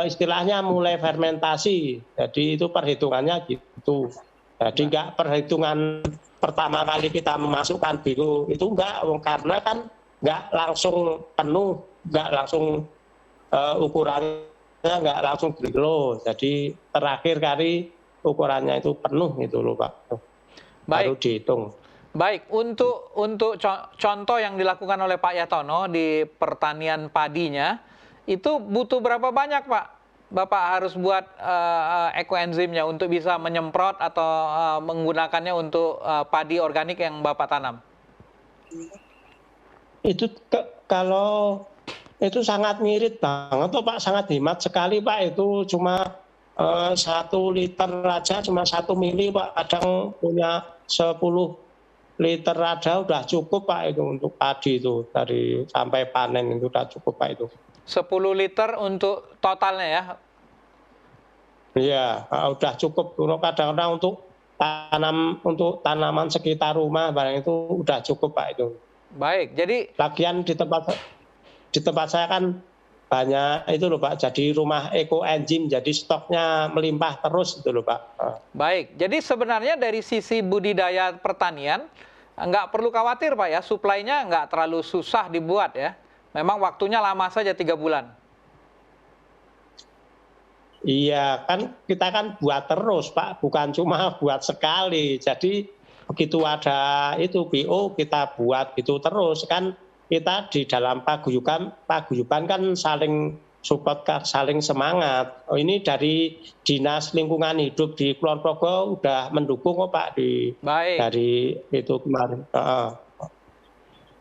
istilahnya mulai fermentasi, jadi itu perhitungannya gitu. Jadi enggak perhitungan pertama kali kita memasukkan BO itu enggak, karena kan enggak langsung penuh, enggak langsung ukurannya enggak langsung kilo. Jadi terakhir kali ukurannya itu penuh itu loh Pak. Baru dihitung. Baik, untuk contoh yang dilakukan oleh Pak Yatono di pertanian padinya, itu butuh berapa banyak Pak? Bapak harus buat ekoenzimnya untuk bisa menyemprot atau menggunakannya untuk padi organik yang Bapak tanam? Itu kalau itu sangat ngirit banget Pak, sangat hemat sekali Pak. Itu cuma 1 liter aja cuma 1 mili Pak. Kadang punya 10 liter aja udah cukup Pak itu untuk padi itu, dari sampai panen itu udah cukup Pak itu. 10 liter untuk totalnya ya? Iya, udah cukup. Kadang-kadang untuk tanaman sekitar rumah barang itu udah cukup Pak itu. Baik, jadi Lagian di tempat saya kan banyak itu loh Pak. Jadi rumah ekoenzim, jadi stoknya melimpah terus itu loh Pak. baik. Jadi sebenarnya dari sisi budidaya pertanian nggak perlu khawatir Pak ya, suplainya nggak terlalu susah dibuat ya. Memang waktunya lama saja 3 bulan. Iya, kan kita kan buat terus Pak, bukan cuma buat sekali. Jadi begitu ada itu BO kita buat gitu terus kan, kita di dalam paguyuban kan saling support, saling semangat. Oh, ini dari Dinas Lingkungan Hidup di Kulon Progo udah mendukung kok Pak Baik. dari itu kemarin.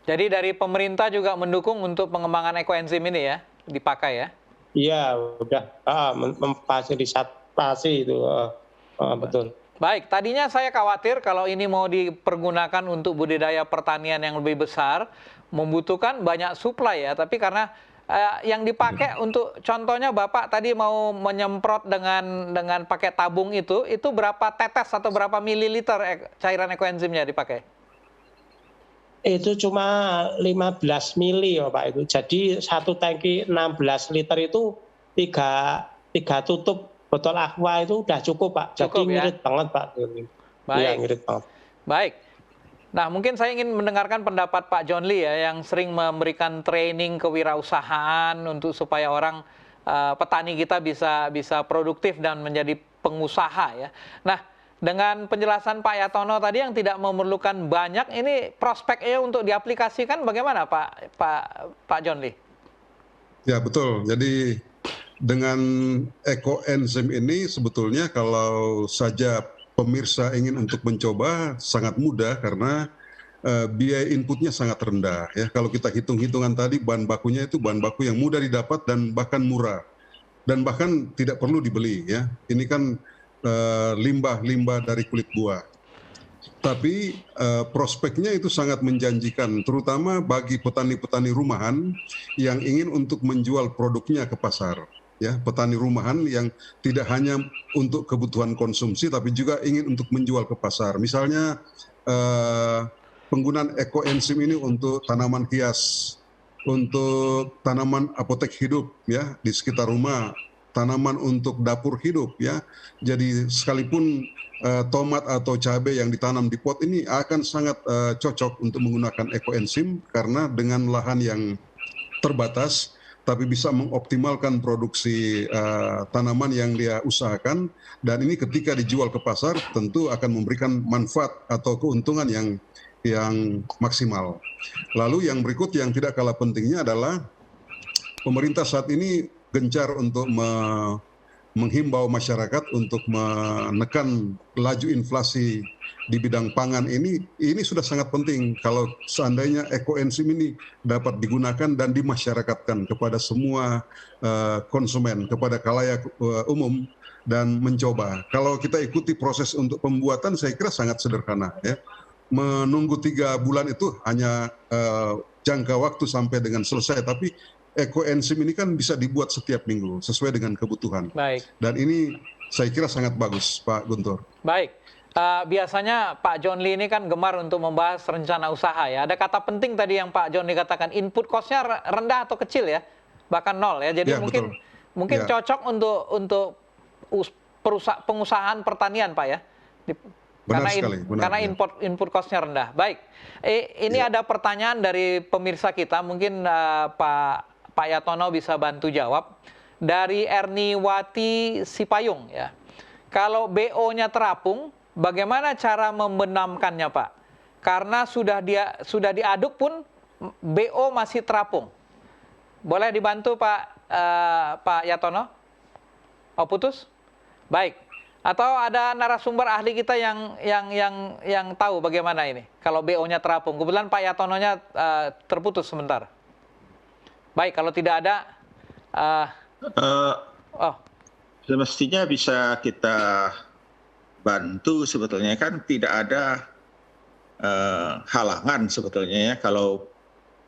Jadi dari pemerintah juga mendukung untuk pengembangan ekoenzim ini ya, dipakai ya. Iya, udah memfasilitasi itu, betul. Baik, tadinya saya khawatir kalau ini mau dipergunakan untuk budidaya pertanian yang lebih besar, membutuhkan banyak suplai ya. Tapi karena yang dipakai untuk, contohnya Bapak tadi mau menyemprot dengan pakai tabung itu berapa tetes atau berapa mililiter cairan ekoenzimnya dipakai? Itu cuma 15 mili ya Pak itu. Jadi satu tangki 16 liter itu tiga tutup botol aqua itu udah cukup Pak. Jadi Cukup, ya? ngirit banget Pak. Baik. Iya, ngirit banget. Baik. Nah, mungkin saya ingin mendengarkan pendapat Pak John Lee ya, yang sering memberikan training kewirausahaan untuk supaya orang petani kita bisa produktif dan menjadi pengusaha ya. Nah, dengan penjelasan Pak Yatono tadi yang tidak memerlukan banyak, ini prospeknya untuk diaplikasikan bagaimana Pak John Lee? Ya betul. Jadi dengan ekoenzim ini sebetulnya kalau saja pemirsa ingin untuk mencoba sangat mudah karena biaya inputnya sangat rendah ya. Kalau kita hitung-hitungan tadi bahan bakunya itu bahan baku yang mudah didapat dan bahkan murah dan bahkan tidak perlu dibeli ya. Ini kan limbah-limbah dari kulit buah. Tapi prospeknya itu sangat menjanjikan, terutama bagi petani-petani rumahan yang ingin untuk menjual produknya ke pasar. Ya, petani rumahan yang tidak hanya untuk kebutuhan konsumsi, tapi juga ingin untuk menjual ke pasar. Misalnya penggunaan ekoenzim ini untuk tanaman hias, untuk tanaman apotek hidup, ya di sekitar rumah. Tanaman untuk dapur hidup ya. Jadi sekalipun tomat atau cabai yang ditanam di pot ini akan sangat cocok untuk menggunakan ekoenzim karena dengan lahan yang terbatas tapi bisa mengoptimalkan produksi tanaman yang dia usahakan, dan ini ketika dijual ke pasar tentu akan memberikan manfaat atau keuntungan yang maksimal. Lalu yang berikut yang tidak kalah pentingnya adalah pemerintah saat ini gencar untuk menghimbau masyarakat untuk menekan laju inflasi di bidang pangan ini sudah sangat penting kalau seandainya ekoenzim ini dapat digunakan dan dimasyarakatkan kepada semua konsumen, kepada khalayak umum dan mencoba. Kalau kita ikuti proses untuk pembuatan saya kira sangat sederhana ya. Menunggu 3 bulan itu hanya jangka waktu sampai dengan selesai, tapi ekoenzim ini kan bisa dibuat setiap minggu sesuai dengan kebutuhan. Baik. Dan ini saya kira sangat bagus, Pak Guntur. Baik. Biasanya Pak John Lee ini kan gemar untuk membahas rencana usaha ya. Ada kata penting tadi yang Pak John Lee katakan, input cost-nya rendah atau kecil ya, bahkan 0 ya. Jadi ya, mungkin ya. cocok untuk pengusahaan pertanian Pak ya. Benar sekali. Karena input cost-nya rendah. Baik. Ini ada pertanyaan dari pemirsa kita, mungkin Pak Yatono bisa bantu jawab. Dari Erniwati Sipayung ya. Kalau BO-nya terapung, bagaimana cara membenamkannya Pak? Karena sudah diaduk pun BO masih terapung. Boleh dibantu Pak Yatono? Oh, putus? Baik. Atau ada narasumber ahli kita yang tahu bagaimana ini kalau BO-nya terapung. Kebetulan Pak Yatono-nya terputus sebentar. Baik, kalau tidak ada semestinya bisa kita bantu sebetulnya, kan tidak ada halangan sebetulnya ya kalau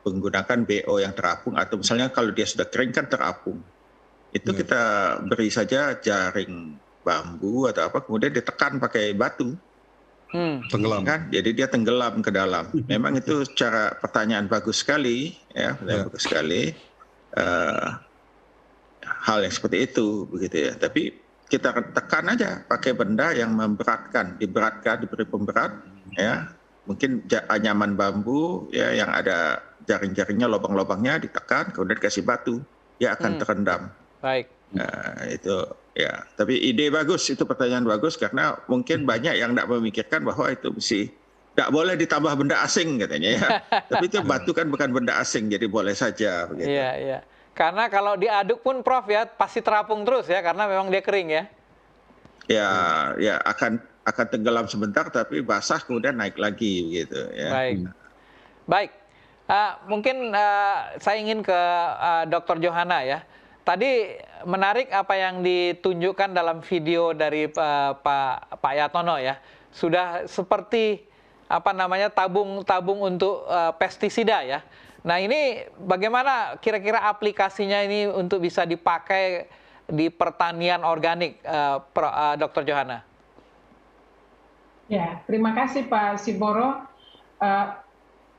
menggunakan BO yang terapung, atau misalnya kalau dia sudah kering kan terapung. Itu kita beri saja jaring bambu atau apa, kemudian ditekan pakai batu. Tenggelam. Kan? Jadi dia tenggelam ke dalam. Memang itu cara pertanyaan bagus sekali, ya, bagus sekali. Hal yang seperti itu, begitu ya. Tapi kita tekan aja pakai benda yang memberatkan, diberatkan, diberi pemberat, ya. Mungkin anyaman bambu, ya, yang ada jaring-jaringnya, lubang-lubangnya ditekan, kemudian dikasih batu, dia akan terendam. Baik. Nah, itu ya. Tapi ide bagus, itu pertanyaan bagus karena mungkin banyak yang tidak memikirkan bahwa itu mesti tidak boleh ditambah benda asing katanya ya. Tapi itu batu kan bukan benda asing, jadi boleh saja. Begitu. Iya, iya. Karena kalau diaduk pun Prof ya pasti terapung terus ya karena memang dia kering ya. Ya, ya akan tenggelam sebentar tapi basah kemudian naik lagi begitu ya. Baik. Baik. Mungkin saya ingin ke Dr. Johana ya. Tadi menarik apa yang ditunjukkan dalam video dari Pak Yatono ya. Sudah seperti apa namanya tabung untuk pestisida ya. Nah ini bagaimana kira-kira aplikasinya ini untuk bisa dipakai di pertanian organik, Dr. Johana? Ya, terima kasih Pak Siboro.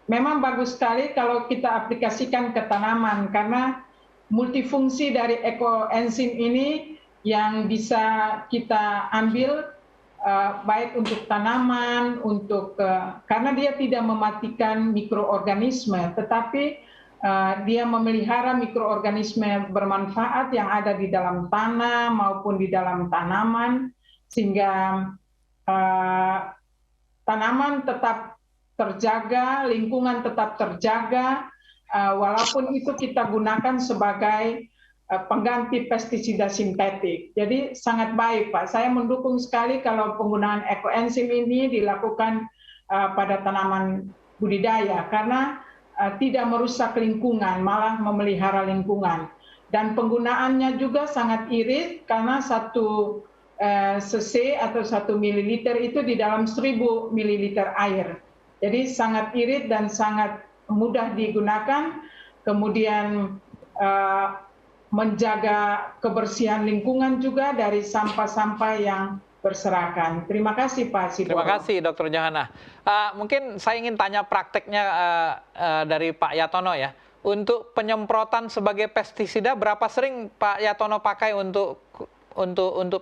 Memang bagus sekali kalau kita aplikasikan ke tanaman karena multifungsi dari ekoenzim ini yang bisa kita ambil baik untuk tanaman, karena dia tidak mematikan mikroorganisme, tetapi dia memelihara mikroorganisme bermanfaat yang ada di dalam tanah maupun di dalam tanaman, sehingga tanaman tetap terjaga, lingkungan tetap terjaga, walaupun itu kita gunakan sebagai pengganti pestisida sintetik. Jadi sangat baik Pak, saya mendukung sekali kalau penggunaan ekoenzim ini dilakukan pada tanaman budidaya karena tidak merusak lingkungan, malah memelihara lingkungan. Dan penggunaannya juga sangat irit karena 1 cc atau 1 mililiter itu di dalam 1000 mililiter air. Jadi sangat irit dan sangat mudah digunakan, kemudian menjaga kebersihan lingkungan juga dari sampah-sampah yang berserakan. Terima kasih Pak Siboro. Terima kasih Dr. Johana. Mungkin saya ingin tanya prakteknya dari Pak Yatono ya. Untuk penyemprotan sebagai pestisida berapa sering Pak Yatono pakai untuk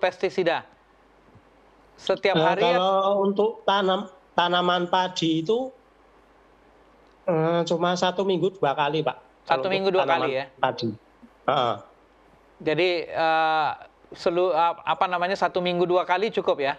pestisida? Setiap hari? Kalau untuk tanaman padi itu cuma 1 minggu 2 kali Pak. 1 minggu 2 kali ya. Padi. Jadi 1 minggu 2 kali cukup ya?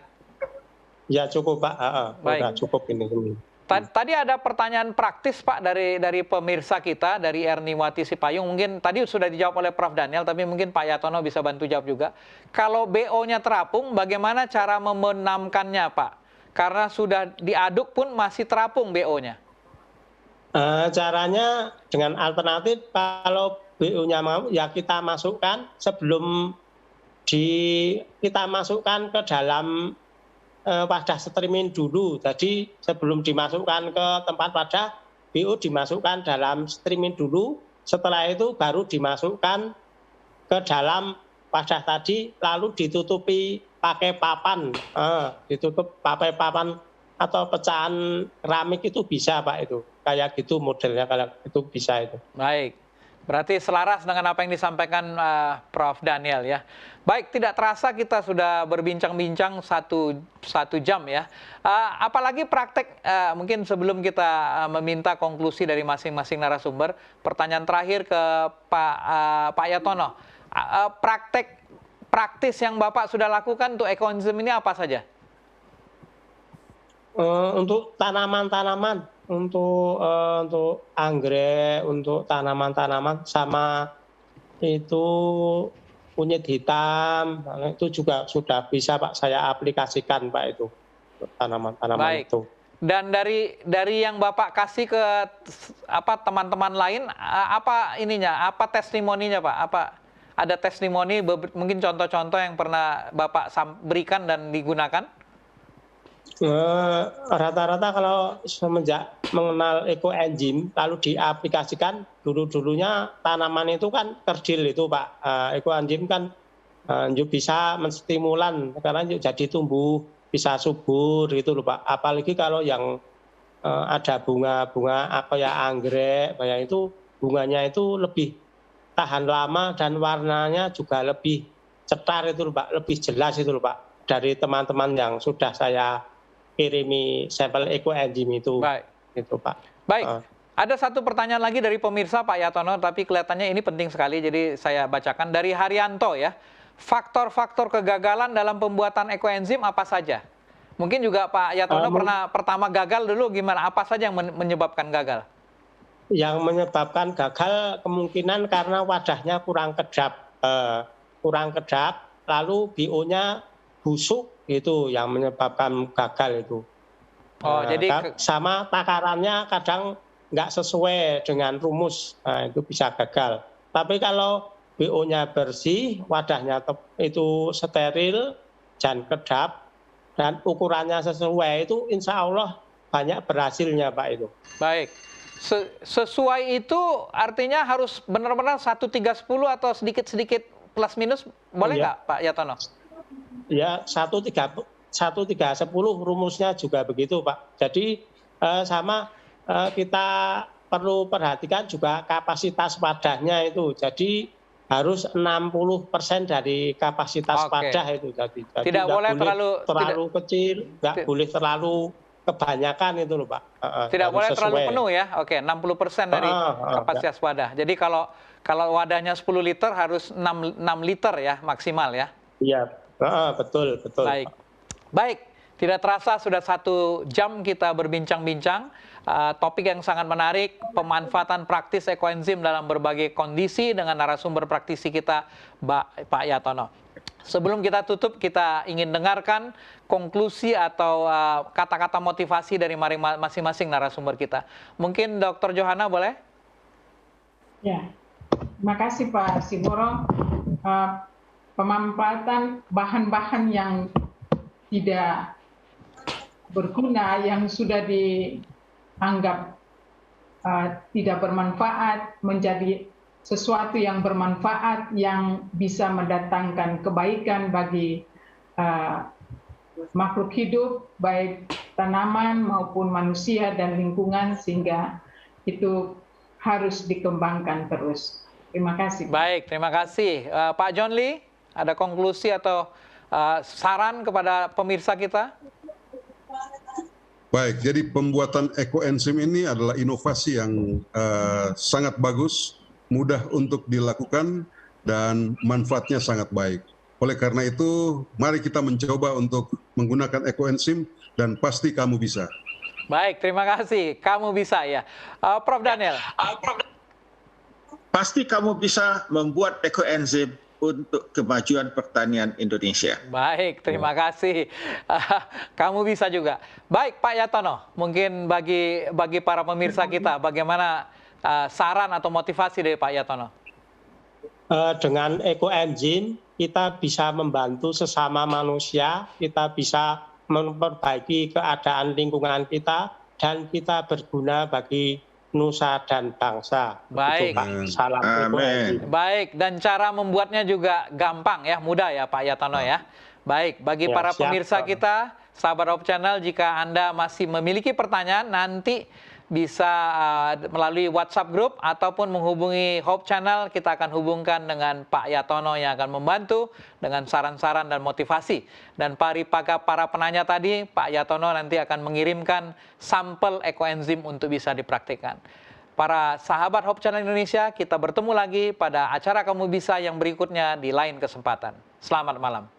Ya cukup Pak. Baik. Udah cukup ini. Tadi ada pertanyaan praktis Pak dari pemirsa kita dari Erniwati Sipayung. Mungkin tadi sudah dijawab oleh Prof. Daniel, tapi mungkin Pak Yatono bisa bantu jawab juga. Kalau BO-nya terapung, bagaimana cara memenamkannya Pak? Karena sudah diaduk pun masih terapung BO-nya. Caranya dengan alternatif, kalau BO-nya mau ya kita masukkan sebelum kita masukkan ke dalam wadah streaming dulu. Jadi sebelum dimasukkan ke tempat wadah, BO dimasukkan dalam streaming dulu. Setelah itu baru dimasukkan ke dalam wadah tadi, lalu ditutupi pakai papan. Ditutup pakai papan atau pecahan keramik itu bisa Pak itu. Kayak gitu modelnya, kalau itu bisa itu. Baik. Berarti selaras dengan apa yang disampaikan Prof. Daniel ya. Baik, tidak terasa kita sudah berbincang-bincang satu jam ya. Apalagi praktek, mungkin sebelum kita meminta konklusi dari masing-masing narasumber, pertanyaan terakhir ke Pak Yatono. Praktek praktis yang Bapak sudah lakukan untuk ekoenzim ini apa saja? Untuk tanaman-tanaman, untuk anggrek, untuk tanaman-tanaman, sama itu kunyit hitam, itu juga sudah bisa Pak saya aplikasikan Pak itu tanaman-tanaman itu. Dan dari yang Bapak kasih ke teman-teman lain, apa testimoninya Pak? Apa ada testimoni mungkin contoh-contoh yang pernah Bapak berikan dan digunakan? Rata-rata kalau semenjak mengenal ekoenzim lalu diaplikasikan, dulunya tanaman itu kan kerdil itu Pak. Ekoenzim kan Yuk bisa menstimulan karena yuk jadi tumbuh bisa subur gitu loh Pak. Apalagi kalau yang ada bunga-bunga apa ya anggrek, kayak itu bunganya itu lebih tahan lama dan warnanya juga lebih cetar itu loh Pak, lebih jelas itu loh Pak dari teman-teman yang sudah saya kirimi sampel ekoenzim itu. Baik. Gitu Pak. Baik. Ada satu pertanyaan lagi dari pemirsa Pak Yatono, tapi kelihatannya ini penting sekali, jadi saya bacakan dari Haryanto ya. Faktor-faktor kegagalan dalam pembuatan ekoenzim apa saja? Mungkin juga Pak Yatono pernah pertama gagal dulu, gimana? Apa saja yang menyebabkan gagal? Yang menyebabkan gagal kemungkinan karena wadahnya kurang kedap, lalu BO-nya busuk itu yang menyebabkan gagal itu. Oh, jadi sama takarannya kadang nggak sesuai dengan rumus, nah, itu bisa gagal. Tapi kalau BO-nya bersih, wadahnya itu steril dan kedap, dan ukurannya sesuai, itu insya Allah banyak berhasilnya Pak itu. Baik. Sesuai itu artinya harus benar-benar 1-3-10 atau sedikit-sedikit plus minus, boleh nggak Pak Yatono? Ya, 1-3-10 rumusnya juga begitu Pak. Jadi sama kita perlu perhatikan juga kapasitas wadahnya itu. Jadi harus 60% dari kapasitas wadah itu. Jadi tidak boleh terlalu kecil, nggak boleh terlalu kebanyakan itu loh Pak. Tidak boleh terlalu penuh ya. Oke, 60% dari kapasitas wadah. Jadi kalau wadahnya 10 liter harus 6 liter ya maksimal ya. Iya, betul. Baik. Tidak terasa sudah 1 jam kita berbincang-bincang. Topik yang sangat menarik, pemanfaatan praktis ekoenzim dalam berbagai kondisi dengan narasumber praktisi kita, Pak Yatono. Sebelum kita tutup, kita ingin dengarkan konklusi atau kata-kata motivasi dari masing-masing narasumber kita. Mungkin Dr. Johanna boleh? Ya, terima kasih Pak Simoro. Pemanfaatan bahan-bahan yang tidak berguna, yang sudah dianggap tidak bermanfaat, menjadi sesuatu yang bermanfaat, yang bisa mendatangkan kebaikan bagi makhluk hidup, baik tanaman maupun manusia dan lingkungan, sehingga itu harus dikembangkan terus. Terima kasih. Baik, terima kasih. Pak John Lee, ada konklusi atau saran kepada pemirsa kita? Baik, jadi pembuatan ekoenzim ini adalah inovasi yang sangat bagus, mudah untuk dilakukan, dan manfaatnya sangat baik. Oleh karena itu, mari kita mencoba untuk menggunakan ekoenzim, dan pasti kamu bisa. Baik, terima kasih. Kamu bisa ya. Prof. Daniel. Pasti kamu bisa membuat ekoenzim untuk kemajuan pertanian Indonesia. Baik, terima kasih. Kamu bisa juga. Baik, Pak Yatono, mungkin bagi para pemirsa kita, bagaimana saran atau motivasi dari Pak Yatono? Dengan ekoenzim, kita bisa membantu sesama manusia, kita bisa memperbaiki keadaan lingkungan kita, dan kita berguna bagi nusa dan bangsa. Baik. Salam Amin. Baik, dan cara membuatnya juga gampang ya, mudah ya Pak Yatono ya. Baik, bagi para pemirsa kita, sahabat Hope Channel, jika Anda masih memiliki pertanyaan, nanti bisa melalui WhatsApp group ataupun menghubungi Hope Channel. Kita akan hubungkan dengan Pak Yatono yang akan membantu dengan saran-saran dan motivasi. Dan para penanya tadi, Pak Yatono nanti akan mengirimkan sampel ekoenzim untuk bisa dipraktikkan. Para sahabat Hope Channel Indonesia, kita bertemu lagi pada acara Kamu Bisa yang berikutnya di lain kesempatan. Selamat malam.